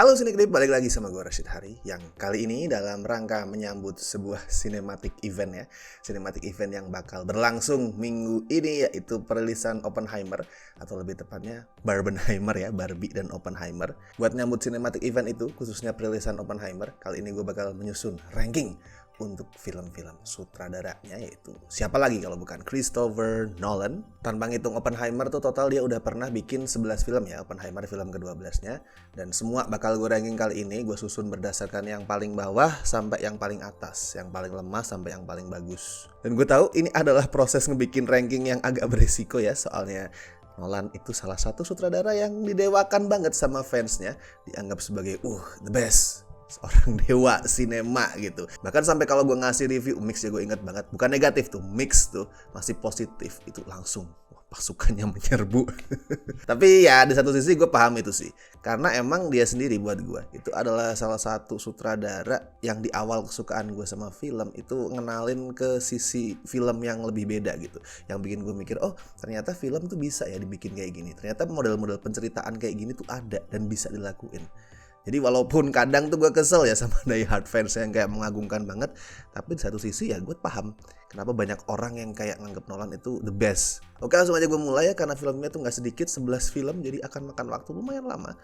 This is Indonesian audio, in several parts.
Halo Sineklip, balik lagi sama gue Rashid Hari. Yang kali ini dalam rangka menyambut sebuah cinematic event ya. Cinematic event yang bakal berlangsung minggu ini, yaitu perilisan Oppenheimer. Atau lebih tepatnya Barbenheimer ya, Barbie dan Oppenheimer. Buat nyambut cinematic event itu, khususnya perilisan Oppenheimer, kali ini gue bakal menyusun ranking untuk film-film sutradaranya, yaitu siapa lagi kalau bukan Christopher Nolan. Tanpa ngitung Oppenheimer tuh total dia udah pernah bikin 11 film ya, Oppenheimer film ke-12-nya. Dan semua bakal gue ranking kali ini, gue susun berdasarkan yang paling bawah sampai yang paling atas, yang paling lemah sampai yang paling bagus. Dan gue tahu ini adalah proses ngebikin ranking yang agak beresiko ya, soalnya Nolan itu salah satu sutradara yang didewakan banget sama fansnya, dianggap sebagai the best, seorang dewa sinema gitu. Bahkan sampai kalau gue ngasih review mix ya, gue inget banget, bukan negatif tuh, mix tuh masih positif, itu langsung pasukannya menyerbu. Tapi ya di satu sisi gue paham itu sih, karena emang dia sendiri buat gue itu adalah salah satu sutradara yang di awal kesukaan gue sama film itu ngenalin ke sisi film yang lebih beda gitu, yang bikin gue mikir, oh ternyata film tuh bisa ya dibikin kayak gini, ternyata model-model penceritaan kayak gini tuh ada dan bisa dilakuin. Jadi walaupun kadang tuh gue kesel ya sama die hard fans yang kayak mengagungkan banget, tapi di satu sisi ya gue paham kenapa banyak orang yang kayak nganggep Nolan itu the best. Oke, langsung aja gue mulai ya, karena filmnya tuh gak sedikit, 11 film, jadi akan makan waktu lumayan lama.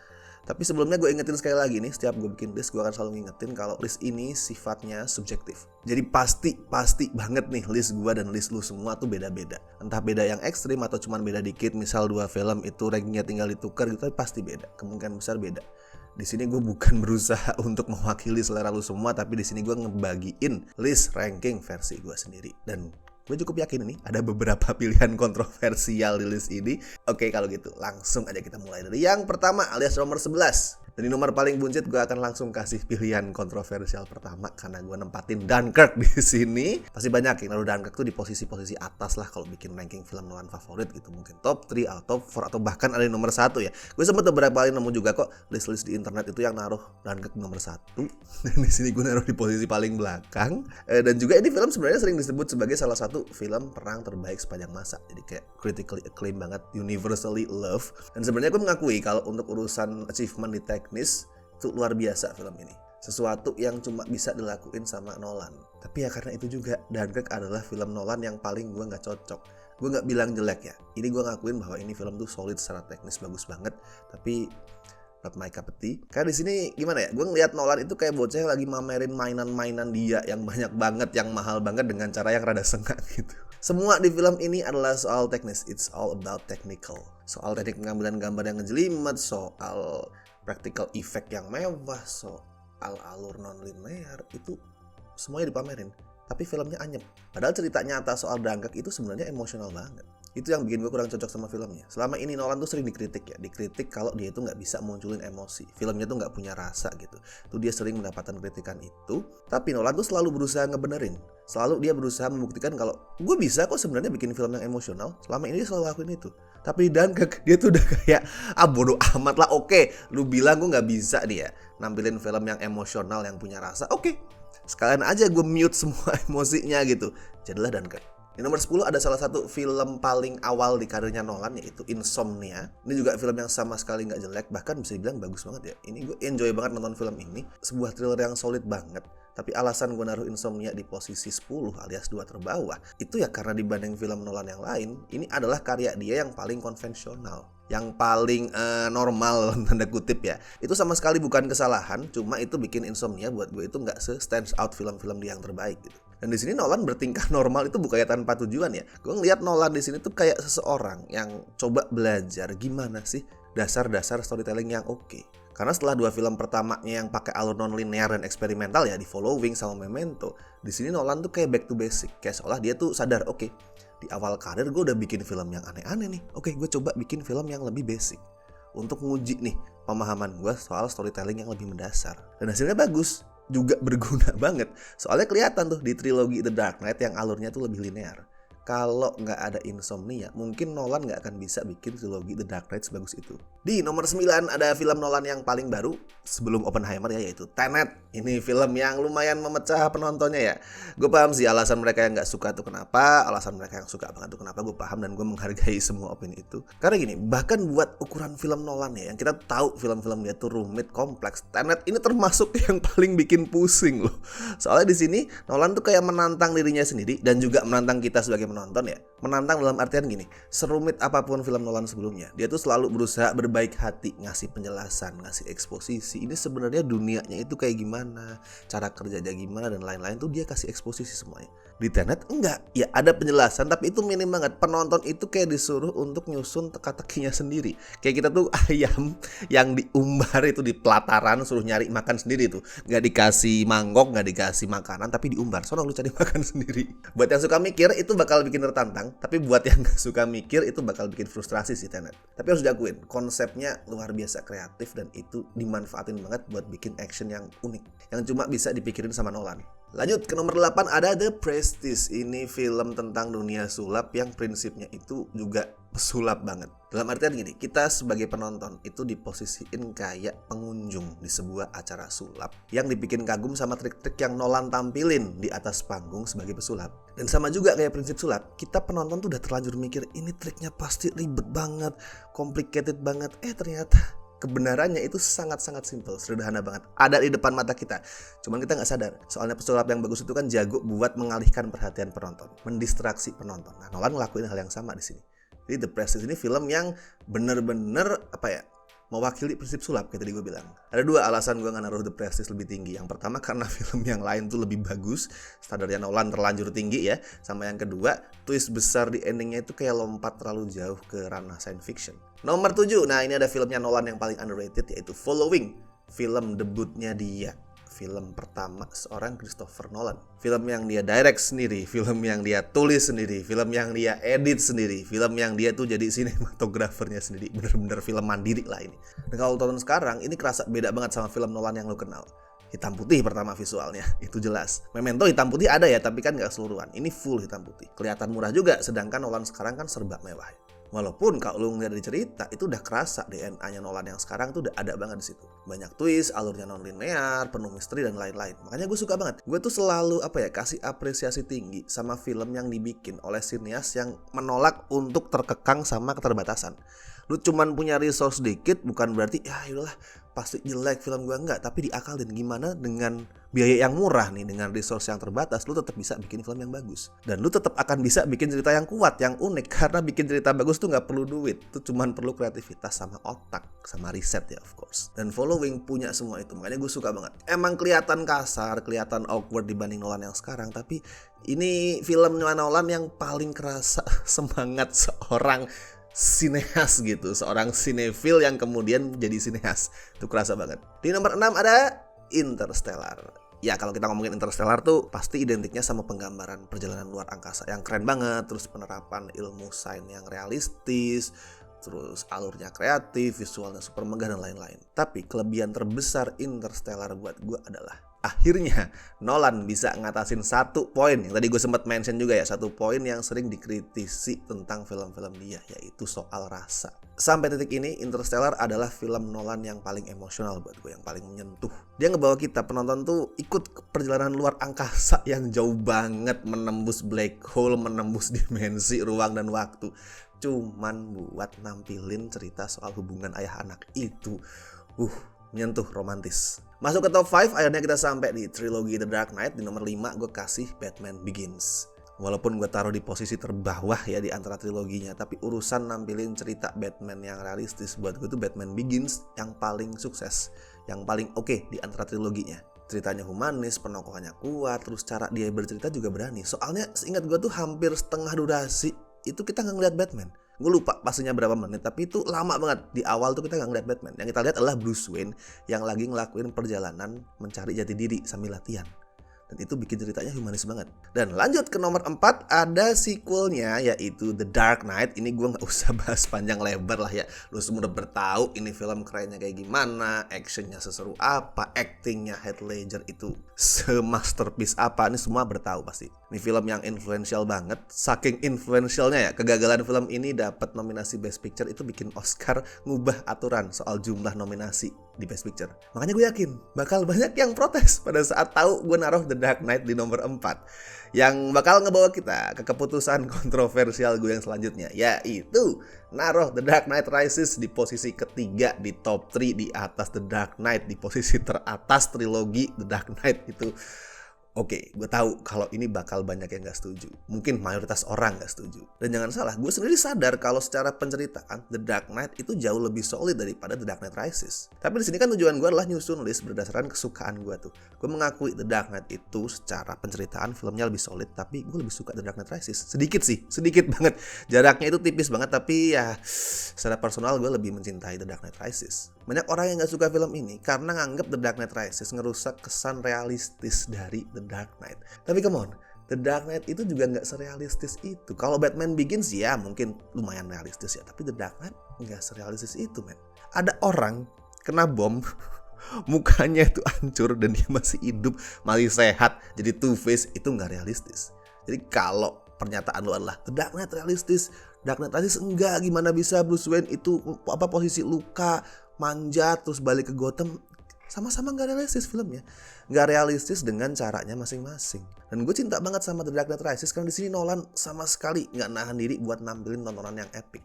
Tapi sebelumnya gue ingetin sekali lagi nih, setiap gue bikin list gue akan selalu ngingetin kalau list ini sifatnya subjektif. Jadi pasti banget nih list gue dan list lu semua tuh beda-beda. Entah beda yang ekstrim atau cuman beda dikit, misal 2 film itu rankingnya tinggal ditukar gitu, tapi pasti beda, kemungkinan besar beda. Di sini gue bukan berusaha untuk mewakili selera lu semua, tapi di sini gue ngebagiin list ranking versi gue sendiri. Dan gue cukup yakin ini ada beberapa pilihan kontroversial di list ini. Oke, kalau gitu langsung aja kita mulai dari yang pertama alias nomor 11. Dan di nomor paling buncit gue akan langsung kasih pilihan kontroversial pertama, karena gue nempatin Dunkirk di sini. Pasti banyak yang naruh Dunkirk tuh di posisi-posisi atas lah kalau bikin ranking film Nolan favorit gitu. Mungkin top 3 atau top 4 atau bahkan ada di nomor 1 ya. Gue sempet beberapa kali nemu juga kok list-list di internet itu yang naruh Dunkirk nomor 1. Dan di sini gue naruh di posisi paling belakang. Dan juga ini film sebenarnya sering disebut sebagai salah satu film perang terbaik sepanjang masa. Jadi kayak critically acclaimed banget, universally loved. Dan sebenarnya gue mengakui kalau untuk urusan achievement di teknis itu luar biasa film ini. Sesuatu yang cuma bisa dilakuin sama Nolan. Tapi ya karena itu juga Dunkirk adalah film Nolan yang paling gue gak cocok. Gue gak bilang jelek ya. Ini gue ngakuin bahwa ini film tuh solid secara teknis, bagus banget. Tapi not my cup of tea. Karena di sini gimana ya, gue ngeliat Nolan itu kayak bocah yang lagi mamerin mainan-mainan dia yang banyak banget, yang mahal banget dengan cara yang rada sengak gitu. Semua di film ini adalah soal teknis. It's all about technical. Soal teknik pengambilan gambar yang ngejelimet, soal practical effect yang mewah, soal alur non-linear, itu semuanya dipamerin. Tapi filmnya anyep. Padahal cerita nyata soal Dunkirk itu sebenarnya emosional banget. Itu yang bikin gue kurang cocok sama filmnya. Selama ini Nolan tuh sering dikritik ya. Dikritik kalau dia itu gak bisa munculin emosi. Filmnya tuh gak punya rasa gitu. Tuh dia sering mendapatkan kritikan itu. Tapi Nolan tuh selalu berusaha ngebenerin. Selalu dia berusaha membuktikan kalau gue bisa kok sebenarnya bikin film yang emosional. Selama ini dia selalu lakuin itu. Tapi di Dunkirk dia tuh udah kayak bodo amat lah. Oke, lu bilang gue gak bisa nih ya nampilin film yang emosional, yang punya rasa. Oke, sekalian aja gue mute semua emosinya gitu. Jadilah Dunkirk. Di nomor 10 ada salah satu film paling awal di karirnya Nolan, yaitu Insomnia. Ini juga film yang sama sekali gak jelek, bahkan bisa dibilang bagus banget ya. Ini gue enjoy banget nonton film ini. Sebuah thriller yang solid banget. Tapi alasan gue naruh Insomnia di posisi 10 alias 2 terbawah, itu ya karena dibanding film Nolan yang lain, ini adalah karya dia yang paling konvensional, yang paling normal dalam tanda kutip ya. Itu sama sekali bukan kesalahan, cuma itu bikin Insomnia buat gue itu gak se-stands out film-film dia yang terbaik gitu. Dan di sini Nolan bertingkah normal itu bukannya tanpa tujuan ya. Gue ngeliat Nolan di sini tuh kayak seseorang yang coba belajar gimana sih dasar-dasar storytelling yang oke. Karena setelah 2 film pertamanya yang pakai alur non-linear dan eksperimental ya, di Following sama Memento, di sini Nolan tuh kayak back to basic. Kayak seolah dia tuh sadar, oke, di awal karir gue udah bikin film yang aneh-aneh nih. Oke, gue coba bikin film yang lebih basic untuk nguji nih pemahaman gue soal storytelling yang lebih mendasar. Dan hasilnya bagus. Juga berguna banget. Soalnya kelihatan tuh di trilogi The Dark Knight yang alurnya tuh lebih linear. Kalau nggak ada Insomnia, mungkin Nolan nggak akan bisa bikin trilogi The Dark Knight sebagus itu. Di nomor 9 ada film Nolan yang paling baru sebelum Oppenheimer ya, yaitu Tenet. Ini film yang lumayan memecah penontonnya ya. Gue paham sih alasan mereka yang nggak suka tuh kenapa, alasan mereka yang suka banget tuh kenapa, gue paham dan gue menghargai semua opini itu. Karena gini, bahkan buat ukuran film Nolan ya, yang kita tahu film-film dia tuh rumit, kompleks, Tenet ini termasuk yang paling bikin pusing loh. Soalnya di sini Nolan tuh kayak menantang dirinya sendiri dan juga menantang kita sebagai penonton ya. Menantang dalam artian gini, serumit apapun film Nolan sebelumnya, dia tuh selalu berusaha berbaik hati, ngasih penjelasan, ngasih eksposisi. Ini sebenarnya dunianya itu kayak gimana, cara kerjanya gimana dan lain-lain tuh dia kasih eksposisi semuanya. Di Tenet enggak, ya ada penjelasan tapi itu minim banget. Penonton itu kayak disuruh untuk nyusun teka-tekinya sendiri. Kayak kita tuh ayam yang diumbar itu di pelataran, suruh nyari makan sendiri tuh. Nggak dikasih mangkok, nggak dikasih makanan, tapi diumbar. Soalnya lu cari makan sendiri. Buat yang suka mikir itu bakal bikin tertantang, tapi buat yang nggak suka mikir itu bakal bikin frustrasi sih Tenet. Tapi harus diakuin, konsepnya luar biasa kreatif dan itu dimanfaatin banget buat bikin action yang unik, yang cuma bisa dipikirin sama Nolan. Lanjut ke nomor 8 ada The Prestige. Ini film tentang dunia sulap yang prinsipnya itu juga sulap banget. Dalam artian gini, kita sebagai penonton itu diposisiin kayak pengunjung di sebuah acara sulap yang dibikin kagum sama trik-trik yang Nolan tampilin di atas panggung sebagai pesulap. Dan sama juga kayak prinsip sulap, kita penonton tuh udah terlanjur mikir ini triknya pasti ribet banget, complicated banget. Ternyata kebenarannya itu sangat-sangat simple, sederhana banget. Ada di depan mata kita. Cuman kita nggak sadar. Soalnya pesulap yang bagus itu kan jago buat mengalihkan perhatian penonton, mendistraksi penonton. Nah, Nolan ngelakuin hal yang sama di sini. Jadi The Prestige ini film yang bener-bener mewakili prinsip sulap kayak tadi gue bilang. Ada dua alasan gue nggak naruh The Prestige lebih tinggi. Yang pertama karena film yang lain tuh lebih bagus, standarnya Nolan terlanjur tinggi ya. Sama yang kedua, twist besar di endingnya itu kayak lompat terlalu jauh ke ranah science fiction. Nomor 7, nah ini ada filmnya Nolan yang paling underrated yaitu Following. Film debutnya dia, film pertama seorang Christopher Nolan. Film yang dia direct sendiri, film yang dia tulis sendiri, film yang dia edit sendiri, film yang dia tuh jadi sinematografernya sendiri. Bener-bener film mandiri lah ini. Dan kalau tonton sekarang, ini kerasa beda banget sama film Nolan yang lo kenal. Hitam putih pertama visualnya, itu jelas. Memento hitam putih ada ya, tapi kan gak keseluruhan. Ini full hitam putih. Kelihatan murah juga, sedangkan Nolan sekarang kan serba mewah. Walaupun kalau lu ngeliat dari cerita itu udah kerasa DNA-nya Nolan yang sekarang tuh udah ada banget di situ. Banyak twist, alurnya non-linear, penuh misteri dan lain-lain. Makanya gue suka banget. Gue tuh selalu kasih apresiasi tinggi sama film yang dibikin oleh sinias yang menolak untuk terkekang sama keterbatasan. Lu cuman punya resource sedikit bukan berarti ya yaudahlah pasti jelek film gue, enggak, tapi diakalin gimana dengan biaya yang murah nih, dengan resource yang terbatas lu tetap bisa bikin film yang bagus dan lu tetap akan bisa bikin cerita yang kuat, yang unik. Karena bikin cerita bagus tuh nggak perlu duit, tuh cuman perlu kreativitas sama otak sama riset ya of course. Dan Following punya semua itu, makanya gue suka banget. Emang kelihatan kasar, kelihatan awkward dibanding Nolan yang sekarang, tapi ini film Nolan yang paling kerasa semangat seorang sineas gitu, seorang sinefil yang kemudian jadi sineas. Itu kerasa banget. Di nomor 6 ada Interstellar. Ya kalau kita ngomongin Interstellar tuh pasti identiknya sama penggambaran perjalanan luar angkasa yang keren banget, terus penerapan ilmu sains yang realistis, terus alurnya kreatif, visualnya super megah dan lain-lain. Tapi kelebihan terbesar Interstellar buat gue adalah akhirnya Nolan bisa ngatasin satu poin yang tadi gue sempat mention juga ya, satu poin yang sering dikritisi tentang film-film dia, yaitu soal rasa. Sampai titik ini Interstellar adalah film Nolan yang paling emosional buat gue, yang paling menyentuh. Dia ngebawa kita penonton tuh ikut ke perjalanan luar angkasa yang jauh banget, menembus black hole, menembus dimensi, ruang dan waktu, cuman buat nampilin cerita soal hubungan ayah anak. Itu menyentuh, romantis. Masuk ke top 5, akhirnya kita sampai di trilogi The Dark Knight. Di nomor 5 gue kasih Batman Begins. Walaupun gue taruh di posisi terbawah ya di antara triloginya, tapi urusan nampilin cerita Batman yang realistis buat gue tuh Batman Begins yang paling sukses, yang paling oke di antara triloginya. Ceritanya humanis, penokohannya kuat, terus cara dia bercerita juga berani. Soalnya seingat gue tuh hampir setengah durasi itu kita nggak ngeliat Batman. Gue lupa pastinya berapa menit, tapi itu lama banget. Di awal tuh kita nggak ngeliat Batman. Yang kita lihat adalah Bruce Wayne yang lagi ngelakuin perjalanan mencari jati diri sambil latihan. Dan itu bikin ceritanya humanis banget. Dan lanjut ke nomor 4, ada sequelnya yaitu The Dark Knight. Ini gue gak usah bahas panjang lebar lah ya. Lu semua udah bertahu ini film kerennya kayak gimana, actionnya seseru apa, actingnya Heath Ledger itu se-masterpiece apa. Ini semua bertahu pasti. Ini film yang influential banget. Saking influentialnya ya, kegagalan film ini dapat nominasi Best Picture itu bikin Oscar ngubah aturan soal jumlah nominasi di Best Picture. Makanya gue yakin bakal banyak yang protes pada saat tahu gue naruh The Dark Knight di nomor 4, yang bakal ngebawa kita ke keputusan kontroversial gue yang selanjutnya, yaitu naruh The Dark Knight Rises di posisi ketiga di top 3 di atas The Dark Knight, di posisi teratas trilogi The Dark Knight itu. Oke, gue tahu kalau ini bakal banyak yang gak setuju. Mungkin mayoritas orang gak setuju. Dan jangan salah, gue sendiri sadar kalau secara penceritaan The Dark Knight itu jauh lebih solid daripada The Dark Knight Rises. Tapi di sini kan tujuan gue adalah nyusun list berdasarkan kesukaan gue tuh. Gue mengakui The Dark Knight itu secara penceritaan filmnya lebih solid, tapi gue lebih suka The Dark Knight Rises. Sedikit sih, sedikit banget. Jaraknya itu tipis banget, tapi ya secara personal gue lebih mencintai The Dark Knight Rises. Banyak orang yang gak suka film ini karena nganggep The Dark Knight Rises ngerusak kesan realistis dari The Dark Knight. Tapi come on, The Dark Knight itu juga gak serealistis itu. Kalau Batman Begins ya mungkin lumayan realistis ya, tapi The Dark Knight gak serealistis itu, men. Ada orang kena bom, mukanya itu hancur dan dia masih hidup, masih sehat, jadi Two-Face, itu gak realistis. Jadi kalau pernyataan lu adalah The Dark Knight realistis, Dark Knight Rises enggak, gimana bisa Bruce Wayne itu posisi luka, manjat terus balik ke Gotham, sama-sama gak realistis filmnya. Gak realistis dengan caranya masing-masing. Dan gue cinta banget sama The Dark Knight Rises karena di sini Nolan sama sekali gak nahan diri buat nampilin tontonan yang epic.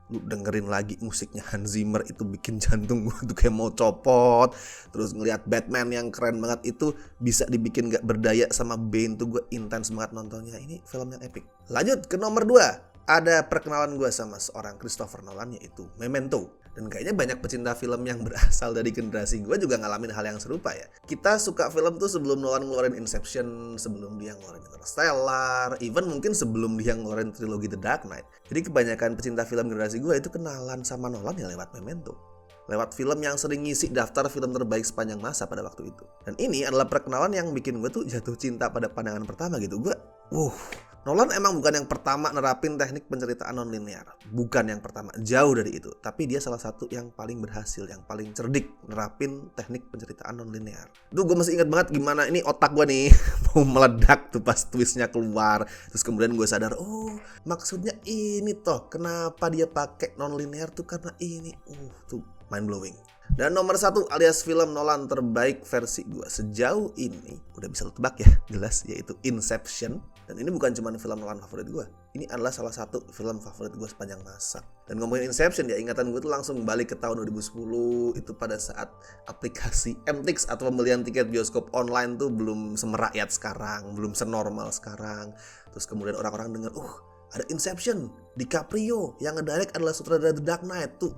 Lu dengerin lagi musiknya Hans Zimmer itu bikin jantung gue tuh kayak mau copot. Terus ngelihat Batman yang keren banget itu bisa dibikin gak berdaya sama Bane tuh gue intens banget nontonnya. Ini film yang epic. Lanjut ke nomor 2. Ada perkenalan gue sama seorang Christopher Nolan yaitu Memento. Dan kayaknya banyak pecinta film yang berasal dari generasi gue juga ngalamin hal yang serupa ya. Kita suka film tuh sebelum Nolan ngeluarin Inception, sebelum dia ngeluarin Interstellar, even mungkin sebelum dia ngeluarin trilogi The Dark Knight. Jadi kebanyakan pecinta film generasi gue itu kenalan sama Nolan ya lewat Memento. Lewat film yang sering ngisi daftar film terbaik sepanjang masa pada waktu itu. Dan ini adalah perkenalan yang bikin gue tuh jatuh cinta pada pandangan pertama gitu. Nolan emang bukan yang pertama nerapin teknik penceritaan non-linear. Bukan yang pertama, jauh dari itu. Tapi dia salah satu yang paling berhasil, yang paling cerdik nerapin teknik penceritaan non-linear. Tuh gue masih ingat banget gimana ini otak gue nih mau meledak tuh pas twistnya keluar. Terus kemudian gue sadar, oh maksudnya ini toh. Kenapa dia pakai non-linear tuh karena ini. Tuh mind blowing. Dan nomor 1 alias film Nolan terbaik versi gue sejauh ini, udah bisa lo tebak ya, jelas, yaitu Inception. Dan ini bukan cuma film Nolan favorit gue, ini adalah salah satu film favorit gue sepanjang masa. Dan ngomongin Inception ya, ingatan gue tuh langsung balik ke tahun 2010. Itu pada saat aplikasi MTix atau pembelian tiket bioskop online tuh belum semerakyat sekarang, belum senormal sekarang. Terus kemudian orang-orang dengar, ada Inception, DiCaprio yang ngedirect adalah sutradara The Dark Knight tuh.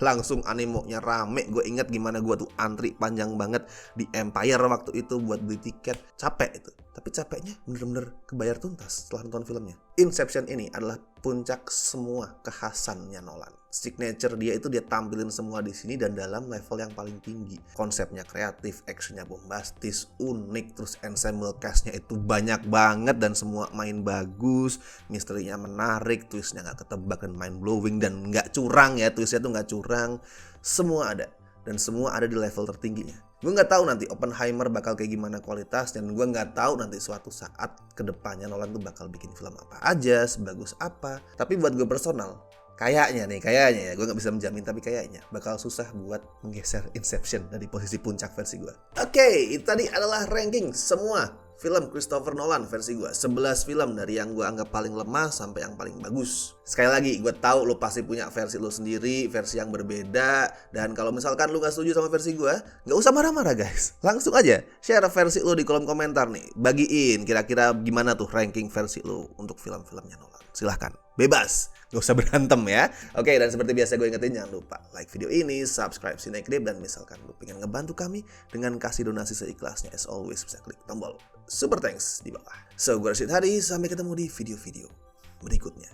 Langsung animonya rame. Gue ingat gimana gue tuh antri panjang banget di Empire waktu itu buat beli tiket. Capek itu. Tapi capeknya bener-bener kebayar tuntas setelah nonton filmnya. Inception ini adalah puncak semua kekhasannya Nolan. Signature dia itu dia tampilin semua di sini dan dalam level yang paling tinggi. Konsepnya kreatif, actionnya bombastis, unik, terus ensemble castnya itu banyak banget dan semua main bagus, misterinya menarik, twistnya nggak ketebak dan mind blowing dan nggak curang ya, twistnya tuh nggak curang, semua ada dan semua ada di level tertingginya. Gue nggak tahu nanti Oppenheimer bakal kayak gimana kualitas, dan gue nggak tahu nanti suatu saat kedepannya Nolan tuh bakal bikin film apa aja, sebagus apa. Tapi buat gue personal, kayaknya ya, gue nggak bisa menjamin, tapi kayaknya bakal susah buat menggeser Inception dari posisi puncak versi gue. Oke, itu tadi adalah ranking semua film Christopher Nolan versi gue. 11 film dari yang gue anggap paling lemah sampai yang paling bagus. Sekali lagi, gue tahu lo pasti punya versi lo sendiri, versi yang berbeda. Dan kalau misalkan lo gak setuju sama versi gue, gak usah marah-marah guys. Langsung aja share versi lo di kolom komentar nih. Bagiin kira-kira gimana tuh ranking versi lo untuk film-filmnya Nolan. Silahkan, bebas, gak usah berantem ya. Oke, dan seperti biasa gue ingetin, jangan lupa like video ini, subscribe Cinecrip, dan misalkan lo pengen ngebantu kami dengan kasih donasi seikhlasnya, as always bisa klik tombol super thanks di bawah. So, gue Rashid Hari, sampai ketemu di video-video berikutnya.